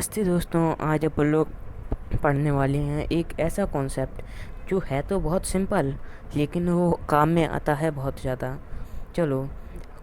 नमस्ते दोस्तों, आज अपन लोग पढ़ने वाले हैं एक ऐसा कॉन्सेप्ट जो है तो बहुत सिंपल, लेकिन वो काम में आता है बहुत ज़्यादा। चलो,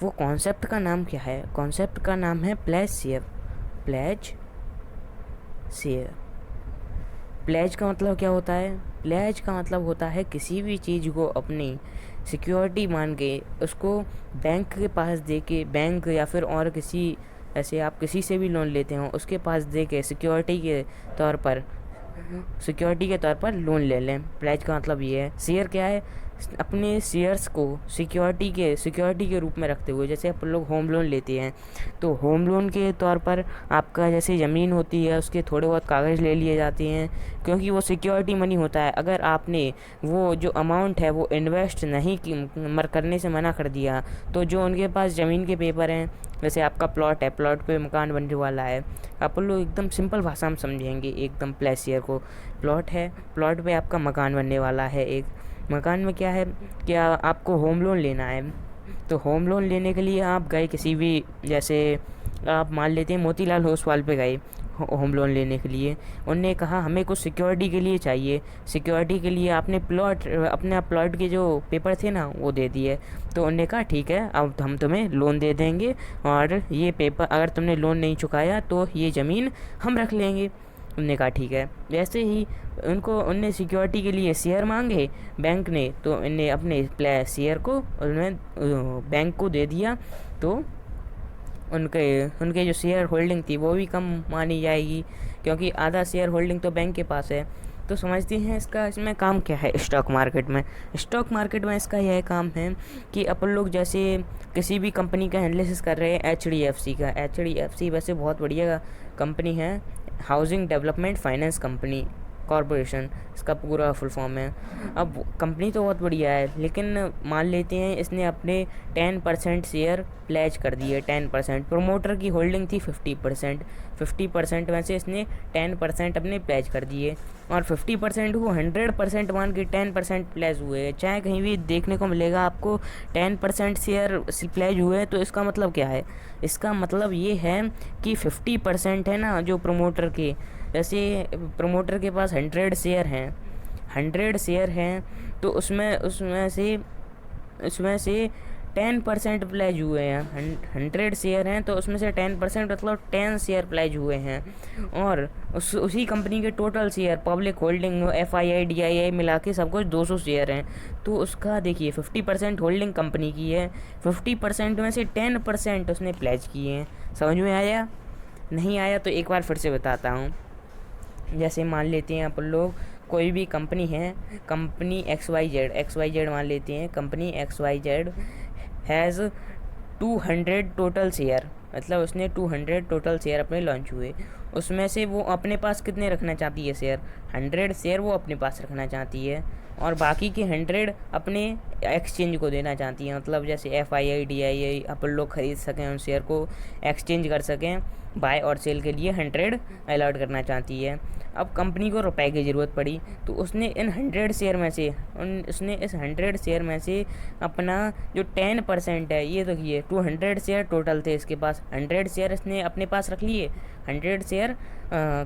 वो कॉन्सेप्ट का नाम क्या है? कॉन्सेप्ट का नाम है pledge share. Pledge share. Pledge का मतलब क्या होता है? प्लेज का मतलब होता है किसी भी चीज़ को अपनी सिक्योरिटी मान के उसको बैंक के पास दे के, बैंक या फिर और किसी, ऐसे आप किसी से भी लोन लेते हो उसके पास दे के तौर पर सिक्योरिटी के तौर पर लोन ले लें। प्लेज का मतलब ये है। शेयर क्या है? अपने शेयर्स को सिक्योरिटी के रूप में रखते हुए, जैसे अपन लोग होम लोन लेते हैं तो होम लोन के तौर पर आपका जैसे ज़मीन होती है उसके थोड़े बहुत कागज़ ले लिए जाते हैं, क्योंकि वो सिक्योरिटी मनी होता है। अगर आपने वो जो अमाउंट है वो इन्वेस्ट नहीं की मर करने से मना कर दिया, तो जो उनके पास ज़मीन के पेपर हैं, जैसे आपका प्लॉट है, प्लॉट पे मकान बनने वाला है, अपन लोग एकदम सिंपल भाषा में समझेंगे एकदम प्लेसियर को। प्लॉट है, प्लॉट पे आपका मकान बनने वाला है। एक मकान में क्या है, क्या आपको होम लोन लेना है, तो होम लोन लेने के लिए आप गए किसी भी, जैसे आप मान लेते हैं मोतीलाल ओसवाल पे गए होम लोन लेने के लिए। उनने कहा हमें कुछ सिक्योरिटी के लिए चाहिए। सिक्योरिटी के लिए आपने अपने प्लॉट के जो पेपर थे ना वो दे दिए, तो उन्होंने कहा ठीक है, अब हम तुम्हें लोन दे देंगे, और ये पेपर अगर तुमने लोन नहीं चुकाया तो ये ज़मीन हम रख लेंगे। उनने कहा ठीक है। वैसे ही उनने सिक्योरिटी के लिए शेयर मांगे बैंक ने, तो इनने अपने शेयर को उन्होंने बैंक को दे दिया। तो उनके उनके जो शेयर होल्डिंग थी वो भी कम मानी जाएगी, क्योंकि आधा शेयर होल्डिंग तो बैंक के पास है। तो समझते हैं इसका इसमें काम क्या है। स्टॉक मार्केट में इसका यह काम है कि अपन लोग जैसे किसी भी कंपनी का एनालिसिस कर रहे हैं, एच डी एफ सी वैसे बहुत बढ़िया कंपनी है। Housing development finance company corporation इसका पूरा फुल फॉर्म है। अब कंपनी तो बहुत बढ़िया है, लेकिन मान लेते हैं इसने अपने 10% शेयर प्लेज कर दिए। 10%, प्रमोटर की होल्डिंग थी 50%। 50% में से इसने 10% अपने प्लेज कर दिए, और 50% को 100% मान के 10% प्लेज हुए। चाहे कहीं भी देखने को मिलेगा आपको 10% शेयर प्लेज हुए, तो इसका मतलब क्या है? इसका मतलब ये है कि 50% है ना जो प्रमोटर के, जैसे प्रमोटर के पास 100 शेयर हैं, तो उसमें से 10% प्लेज हुए हैं। 100 शेयर हैं तो उसमें से 10% मतलब 10 शेयर प्लेज हुए हैं। और उसी कंपनी के total share, public holding, FII DII मिला के सब कुछ 200 शेयर हैं। तो उसका देखिए 50% होल्डिंग कंपनी की है, 50% में से 10% उसने प्लेज किए हैं। समझ में आया? नहीं आया तो एक बार फिर से बताता हूँ। जैसे मान लेते हैं अपन लोग कोई भी कंपनी है, कंपनी XYZ मान लेते हैं, company XYZ has 200 total share, मतलब उसने 200 टोटल शेयर अपने लॉन्च हुए। उसमें से वो अपने पास कितने रखना चाहती है शेयर? 100 शेयर वो अपने पास रखना चाहती है, और बाकी के 100 अपने एक्सचेंज को देना चाहती है। मतलब जैसे FII DII अपन लोग खरीद सकें, उन शेयर को एक्सचेंज कर सकें, बाय और सेल के लिए 100 अलॉट करना चाहती है। अब कंपनी को रुपए की ज़रूरत पड़ी, तो उसने इन 100 शेयर में से उसने इस 100 शेयर में से अपना जो 10% है, ये देखिए 200 शेयर टोटल थे इसके पास, 100 शेयर इसने अपने पास रख लिए, 100 शेयर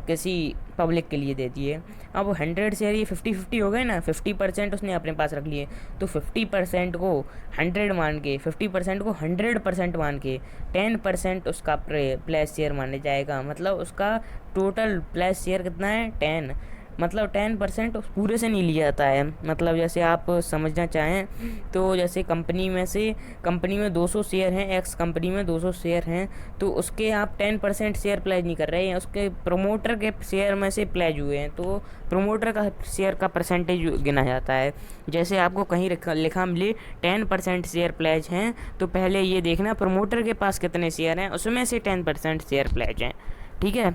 किसी पब्लिक के लिए दे दिए। अब 100 शेयर ये 50-50 हो गए ना, 50% उसने अपने पास रख लिए, तो 50% को 100 मान के, 50% को 100% मान के 10% उसका प्लेस शेयर माने जाएगा। मतलब उसका टोटल प्लेस शेयर कितना है? 10। मतलब 10% पूरे से नहीं लिया जाता है। मतलब जैसे आप समझना चाहें तो जैसे कंपनी में 200 शेयर हैं, एक्स कंपनी में 200 शेयर हैं, तो उसके आप 10% शेयर प्लेज नहीं कर रहे हैं, उसके प्रमोटर के शेयर में से प्लेज हुए हैं, तो प्रमोटर का शेयर का परसेंटेज गिना जाता है। जैसे आपको कहीं लिखा मिले 10% शेयर प्लेज हैं, तो पहले ये देखना प्रमोटर के पास कितने शेयर हैं, उसमें से 10% शेयर प्लेज हैं। ठीक है,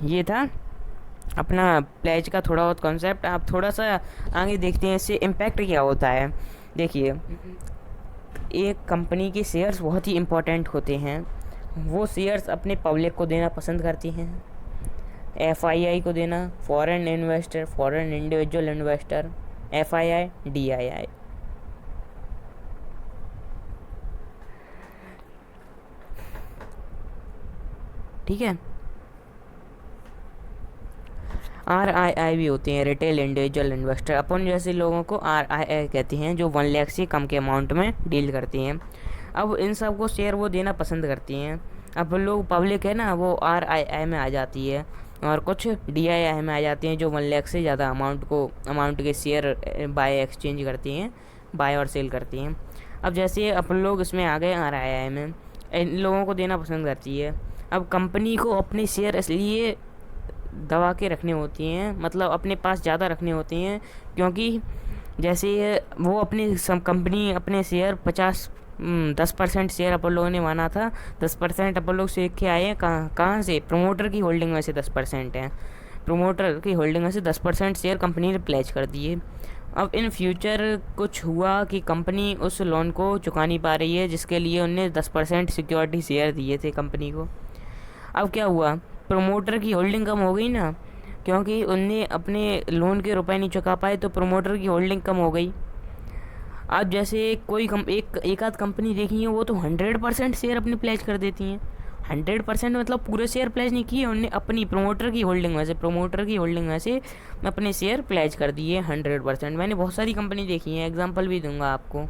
ये था अपना प्लेज का थोड़ा बहुत कॉन्सेप्ट। आप थोड़ा सा आगे देखते हैं इससे इम्पैक्ट क्या होता है। देखिए, एक कंपनी के शेयर्स बहुत ही इम्पोर्टेंट होते हैं। वो शेयर्स अपने पब्लिक को देना पसंद करती हैं, FII को देना, foreign investor, foreign individual investor, FII DII। ठीक है। RII भी होते हैं, रिटेल इंडिविजुअल इन्वेस्टर। अपन जैसे लोगों को RII कहते हैं, जो 1 लाख से कम के अमाउंट में डील करती हैं। अब इन सब को शेयर वो देना पसंद करती हैं। अब लोग पब्लिक है ना, वो RII में आ जाती है, और कुछ DII में आ जाती हैं, जो 1 लाख से ज़्यादा अमाउंट के शेयर बाय एक्सचेंज करती हैं, बाय और सेल करती हैं। अब जैसे अपन लोग इसमें आ गए RII में, इन लोगों को देना पसंद करती है। अब कंपनी को अपने शेयर इसलिए दबा के रखने होती हैं, मतलब अपने पास ज़्यादा रखने होती हैं, क्योंकि जैसे वो अपनी कंपनी अपने शेयर 10% शेयर अपन लोगों ने माना था, 10% अपन लोग सीख के आए हैं। कहाँ से? प्रमोटर की होल्डिंग में से 10% है, प्रमोटर की होल्डिंग में से 10% शेयर कंपनी ने प्लेज कर दिए। अब इन फ्यूचर कुछ हुआ कि कंपनी उस लोन को चुका नहीं पा रही है, जिसके लिए उनने 10% सिक्योरिटी शेयर दिए थे कंपनी को। अब क्या हुआ, प्रमोटर की होल्डिंग कम हो गई ना, क्योंकि उनने अपने लोन के रुपए नहीं चुका पाए, तो प्रमोटर की होल्डिंग कम हो गई। अब जैसे कोई एक आध कंपनी देखी है, वो तो 100% शेयर अपनी प्लेज कर देती हैं। 100% मतलब पूरे शेयर प्लेज नहीं किए उनने, अपनी प्रमोटर की होल्डिंग में से अपने शेयर प्लेज कर दिए 100%। मैंने बहुत सारी कंपनी देखी है, एग्जांपल भी दूंगा आपको।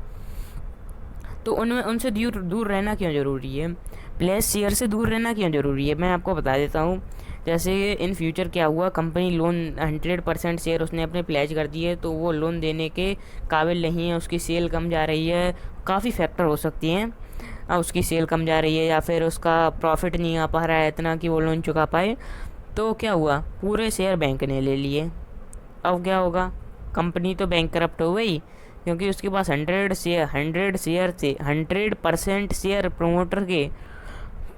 तो उनमें उनसे दूर रहना क्यों ज़रूरी है, प्लेज शेयर से दूर रहना क्यों ज़रूरी है, मैं आपको बता देता हूँ। जैसे इन फ्यूचर क्या हुआ, कंपनी लोन 100% शेयर उसने अपने प्लेज कर दिए, तो वो लोन देने के काबिल नहीं है, उसकी सेल कम जा रही है, काफ़ी फैक्टर हो सकती हैं। उसकी सेल कम जा रही है, या फिर उसका प्रॉफिट नहीं आ पा रहा है इतना कि वो लोन चुका पाए। तो क्या हुआ, पूरे शेयर बैंक ने ले लिए। अब क्या होगा, कंपनी तो बैंकरप्ट हो गई, क्योंकि उसके पास 100% शेयर प्रमोटर के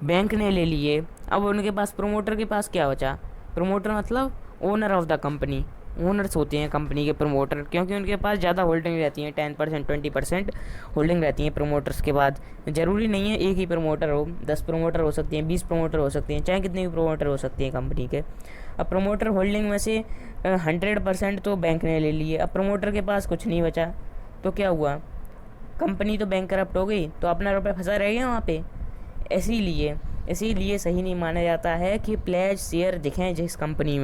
बैंक ने ले लिए। अब उनके पास, प्रमोटर के पास क्या बचा, प्रमोटर मतलब owner of the company, owners होते हैं कंपनी के प्रमोटर, क्योंकि उनके पास ज़्यादा होल्डिंग रहती है, 10% 20% होल्डिंग रहती है प्रमोटर्स के बाद। ज़रूरी नहीं है एक ही प्रमोटर हो, 10 प्रमोटर हो सकते हैं, 20 प्रमोटर हो सकते हैं, चाहे कितने भी प्रमोटर हो सकते हैं कंपनी के। अब प्रमोटर होल्डिंग में से 100% तो बैंक ने ले लिए। अब प्रमोटर के पास कुछ नहीं बचा, तो क्या हुआ, कंपनी तो बैंकरप्ट हो गई, तो अपना रुपये फंसा रह गया वहाँ पे। इसीलिए सही नहीं माना जाता है कि प्लेज शेयर दिखें जिस कंपनी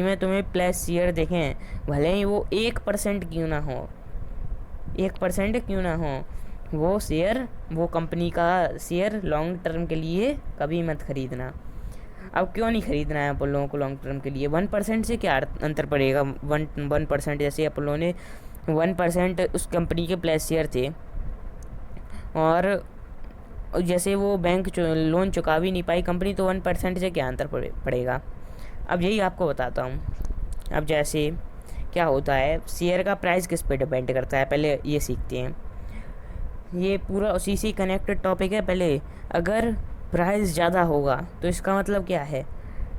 में तुम्हें प्लेज शेयर दिखें, भले ही वो 1% क्यों ना हो, 1% क्यों ना हो, वो कंपनी का शेयर लॉन्ग टर्म के लिए कभी मत खरीदना। अब क्यों नहीं खरीदना है अपन लोगों को लॉन्ग टर्म के लिए? 1% से क्या अंतर पड़ेगा? 1%, जैसे अपन लोगों ने 1% उस कंपनी के प्लेज शेयर थे, और जैसे वो बैंक लोन चुका भी नहीं पाई कंपनी, तो 1% से क्या अंतर पड़ेगा? अब यही आपको बताता हूँ। अब जैसे क्या होता है, शेयर का प्राइस किस पे डिपेंड करता है, पहले ये सीखते हैं। ये पूरा उसी से कनेक्टेड टॉपिक है। पहले अगर प्राइस ज़्यादा होगा तो इसका मतलब क्या है,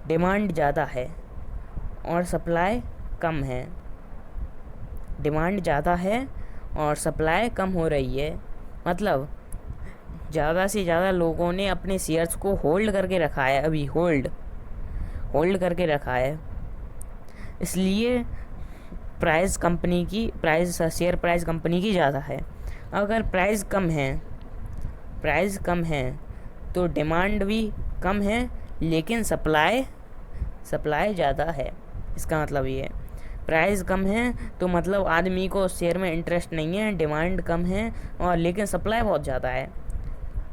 डिमांड ज़्यादा है और सप्लाई कम है। डिमांड ज़्यादा है और सप्लाई कम हो रही है, मतलब ज़्यादा से ज़्यादा लोगों ने अपने शेयर्स को होल्ड करके रखा है, अभी होल्ड करके रखा है। इसलिए शेयर प्राइस कंपनी की ज़्यादा है। अगर प्राइस कम है तो डिमांड भी कम है, लेकिन सप्लाई ज़्यादा है। इसका मतलब ये है, प्राइस कम है तो मतलब आदमी को शेयर में इंटरेस्ट नहीं है, डिमांड कम है और लेकिन सप्लाई बहुत ज़्यादा है।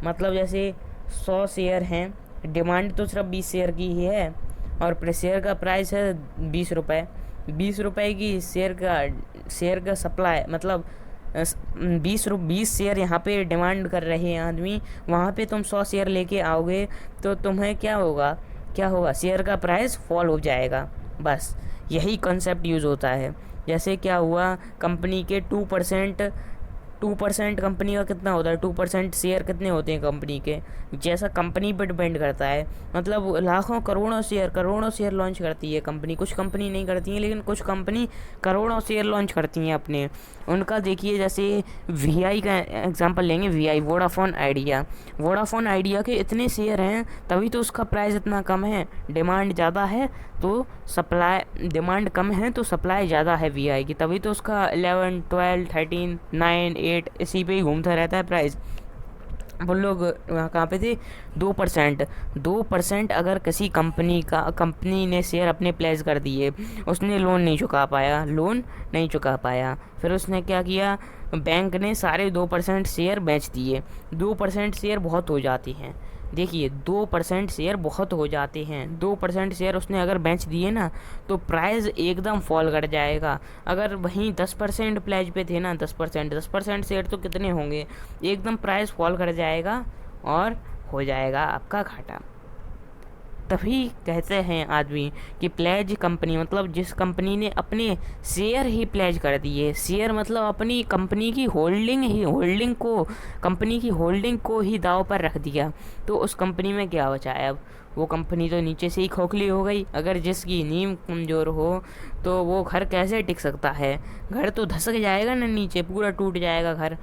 मतलब जैसे 100 शेयर हैं, डिमांड तो सिर्फ 20 शेयर की ही है, और शेयर का प्राइस है 20 रुपये। 20 रुपये की शेयर का सप्लाई, मतलब 20 शेयर यहाँ पे डिमांड कर रहे हैं आदमी, वहाँ पे तुम 100 शेयर लेके आओगे तो तुम्हें क्या होगा, शेयर का प्राइस फॉल हो जाएगा। बस यही कॉन्सेप्ट यूज़ होता है। जैसे क्या हुआ, कंपनी के 2% कंपनी का कितना होता है, 2% शेयर कितने होते हैं कंपनी के, जैसा कंपनी पर डिपेंड करता है। मतलब लाखों करोड़ों शेयर लॉन्च करती है कंपनी। कुछ कंपनी नहीं करती हैं, लेकिन कुछ कंपनी करोड़ों शेयर लॉन्च करती हैं अपने। उनका देखिए, जैसे VI का एग्जांपल लेंगे, VI वोडाफोन आइडिया के इतने शेयर हैं, तभी तो उसका प्राइस इतना कम है। डिमांड ज़्यादा है तो डिमांड कम है तो सप्लाई ज़्यादा है VI की, तभी तो उसका 11, 12, 13, 9, 8 इसी पे ही घूमता रहता है प्राइस। वो लोग वहाँ कहाँ पे थे, 2%। 2% अगर किसी कंपनी ने शेयर अपने प्लेस कर दिए, उसने लोन नहीं चुका पाया, फिर उसने क्या किया, बैंक ने सारे 2% शेयर बेच दिए। 2% शेयर बहुत हो जाती हैं, देखिए 2% शेयर बहुत हो जाते हैं। 2% शेयर उसने अगर बेच दिए ना, तो प्राइस एकदम फॉल कर जाएगा। अगर वहीं 10% प्लेज पे थे ना, 10% शेयर तो कितने होंगे, एकदम प्राइस फॉल कर जाएगा और हो जाएगा आपका घाटा। तभी कहते हैं आदमी कि प्लेज कंपनी मतलब जिस कंपनी ने अपने शेयर ही प्लेज कर दिए। शेयर मतलब अपनी कंपनी की कंपनी की होल्डिंग को ही दाव पर रख दिया, तो उस कंपनी में क्या बचा है अब। वो कंपनी तो नीचे से ही खोखली हो गई। अगर जिसकी नींव कमज़ोर हो तो वो घर कैसे टिक सकता है, घर तो धसक जाएगा ना, नीचे पूरा टूट जाएगा घर।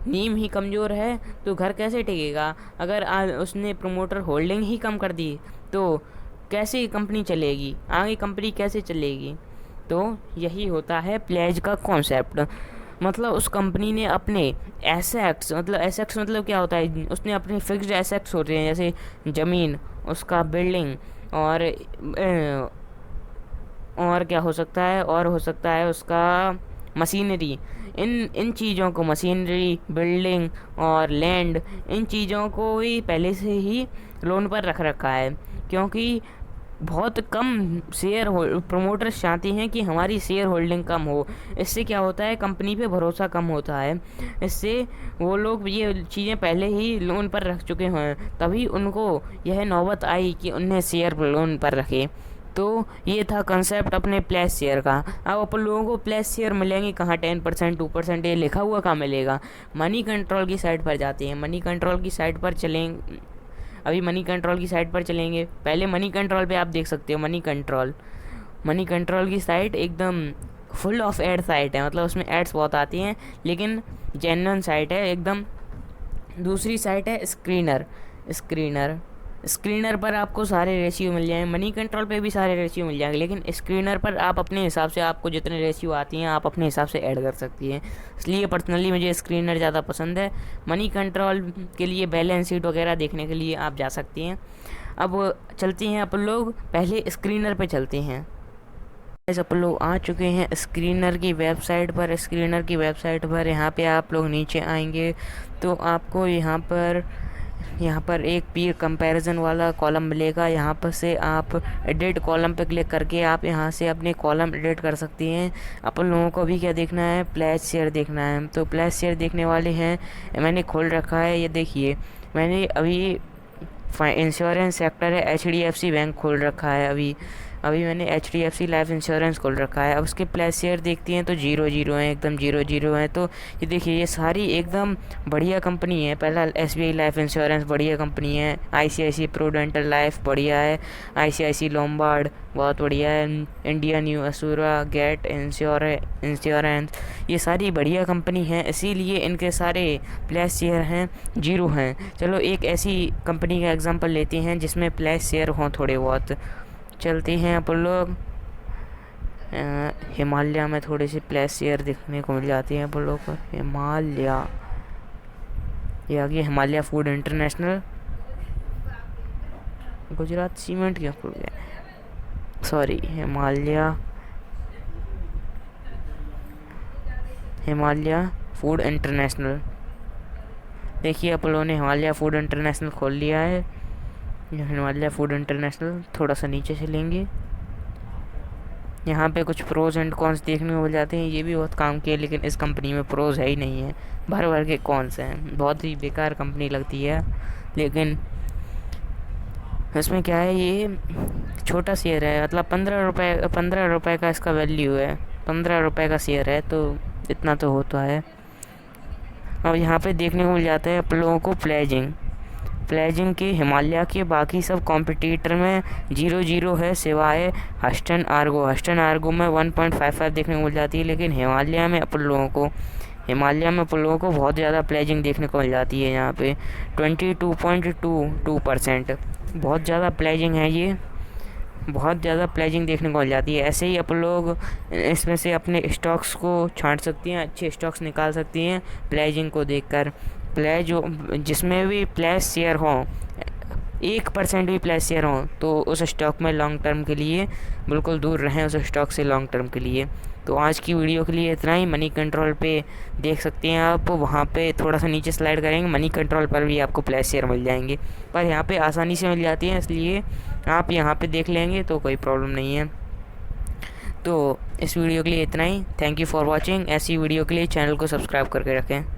नींव ही कमज़ोर है तो घर कैसे टिकेगा। अगर उसने प्रमोटर होल्डिंग ही कम कर दी तो कैसे कंपनी चलेगी, आगे कंपनी कैसे चलेगी। तो यही होता है प्लेज का कॉन्सेप्ट। मतलब उस कंपनी ने अपने एसेट्स मतलब क्या होता है, उसने अपने फिक्स्ड एसेट्स होते हैं, जैसे ज़मीन, उसका बिल्डिंग, और क्या हो सकता है, और हो सकता है उसका मशीनरी। इन इन चीज़ों को, मशीनरी, बिल्डिंग और लैंड, इन चीज़ों को ही पहले से ही लोन पर रख रखा है, क्योंकि बहुत कम प्रमोटर्स चाहते हैं कि हमारी शेयर होल्डिंग कम हो। इससे क्या होता है, कंपनी पे भरोसा कम होता है। इससे वो लोग ये चीज़ें पहले ही लोन पर रख चुके हैं, तभी उनको यह नौबत आई कि उन्हें शेयर लोन पर रखे। तो ये था कंसेप्ट अपने प्लेस शेयर का। अब अपन लोगों को प्लेस शेयर मिलेंगे कहाँ, 10%, 2%, ये लिखा हुआ कहाँ मिलेगा। मनी कंट्रोल की साइट पर जाते हैं, मनी कंट्रोल की साइट पर चलेंगे। अभी मनी कंट्रोल की साइट पर चलेंगे। पहले मनी कंट्रोल पे आप देख सकते हो, मनी कंट्रोल की साइट एकदम फुल ऑफ एड साइट है, मतलब उसमें एड्स बहुत आती हैं, लेकिन जेन्युइन साइट है एकदम। दूसरी साइट है स्क्रीनर पर आपको सारे रेशियो मिल जाएंगे। मनी कंट्रोल पे भी सारे रेशियो मिल जाएंगे, लेकिन स्क्रीनर पर आप अपने हिसाब से, आपको जितने रेशियो आती हैं आप अपने हिसाब से ऐड कर सकती हैं। इसलिए पर्सनली मुझे स्क्रीनर ज़्यादा पसंद है। मनी कंट्रोल के लिए बैलेंस शीट वगैरह देखने के लिए आप जा सकती हैं। अब चलते हैं अपन लोग पहले स्क्रीनर पे चलते हैं। अपन लोग आ चुके हैं स्क्रीनर की वेबसाइट पर। यहाँ पे आप लोग नीचे आएंगे तो आपको यहाँ पर एक पीर कंपैरिजन वाला कॉलम मिलेगा। यहाँ पर से आप एडिट कॉलम पे क्लिक करके आप यहाँ से अपने कॉलम एडिट कर सकती हैं। अपन लोगों को भी क्या देखना है, प्लेज शेयर देखना है। तो प्लेज शेयर देखने वाले हैं, मैंने खोल रखा है, ये देखिए मैंने अभी इंश्योरेंस सेक्टर है, HDFC बैंक खोल रखा है। अभी मैंने HDFC लाइफ इंश्योरेंस खोल रखा है। अब उसके प्लेज शेयर देखती हैं तो 0 हैं, एकदम 0 हैं। तो ये देखिए ये सारी एकदम बढ़िया कंपनी है। पहला SBI लाइफ इंश्योरेंस बढ़िया कंपनी है, ICICI प्रूडेंटल लाइफ बढ़िया है, ICICI लोम्बार्ड बहुत बढ़िया है, इंडिया न्यू असूरा, गेट इंश्योरेंस, ये सारी बढ़िया कंपनी हैं, इसीलिए इनके सारे प्लेज शेयर हैं 0 हैं। चलो एक ऐसी कंपनी का एग्जांपल लेते हैं जिसमें प्लेज शेयर हों थोड़े बहुत। चलते हैं अपन लोग हिमालय में, थोड़ी सी प्लेज शेयर देखने को मिल जाती हैं अपन लोग को। ये आ गया Himalaya food international. Gujarat cement क्या खुल गया, सॉरी, हिमालय फूड इंटरनेशनल। देखिए अपन लोगों ने हिमालय फूड इंटरनेशनल खोल लिया है। हिमालय फूड इंटरनेशनल, थोड़ा सा नीचे से लेंगे, यहाँ पे कुछ प्रोज एंड कॉन्स देखने को मिल जाते हैं। ये भी बहुत काम किए, लेकिन इस कंपनी में प्रोज है ही नहीं है, भर के कॉन्स हैं। बहुत ही बेकार कंपनी लगती है, लेकिन इसमें क्या है, ये छोटा शेयर है, मतलब 15 रुपये का इसका वैल्यू है। 15 रुपये का शेयर है, तो इतना तो होता है। और यहाँ पे देखने को मिल जाता है आप लोगों को प्लेजिंग के हिमालय के बाकी सब कॉम्पिटिटर में 0 है, सिवाय हस्टन आर्गो में 1.55 देखने को मिल जाती है। लेकिन हिमालय में अपन लोगों को बहुत ज़्यादा प्लेजिंग देखने को मिल जाती है। यहाँ पे 22.22%, बहुत ज़्यादा प्लेजिंग है, ये बहुत ज़्यादा प्लेजिंग देखने को मिल जाती है। ऐसे ही अपन लोग इसमें से अपने स्टॉक्स को छांट सकती हैं, अच्छे स्टॉक्स निकाल सकती हैं प्लेजिंग को देखकर। जिसमें भी प्लेस शेयर हों, 1% भी प्लेस शेयर हों, तो उस स्टॉक में लॉन्ग टर्म के लिए बिल्कुल दूर रहें उस स्टॉक से लॉन्ग टर्म के लिए। तो आज की वीडियो के लिए इतना ही। मनी कंट्रोल पे देख सकते हैं आप, वहाँ पे थोड़ा सा नीचे स्लाइड करेंगे, मनी कंट्रोल पर भी आपको प्लेस शेयर मिल जाएंगे, पर यहाँ पे आसानी से मिल जाती हैं, इसलिए आप यहाँ पे देख लेंगे तो कोई प्रॉब्लम नहीं है। तो इस वीडियो के लिए इतना ही। Thank you for watching. ऐसी वीडियो के लिए चैनल को सब्सक्राइब करके रखें।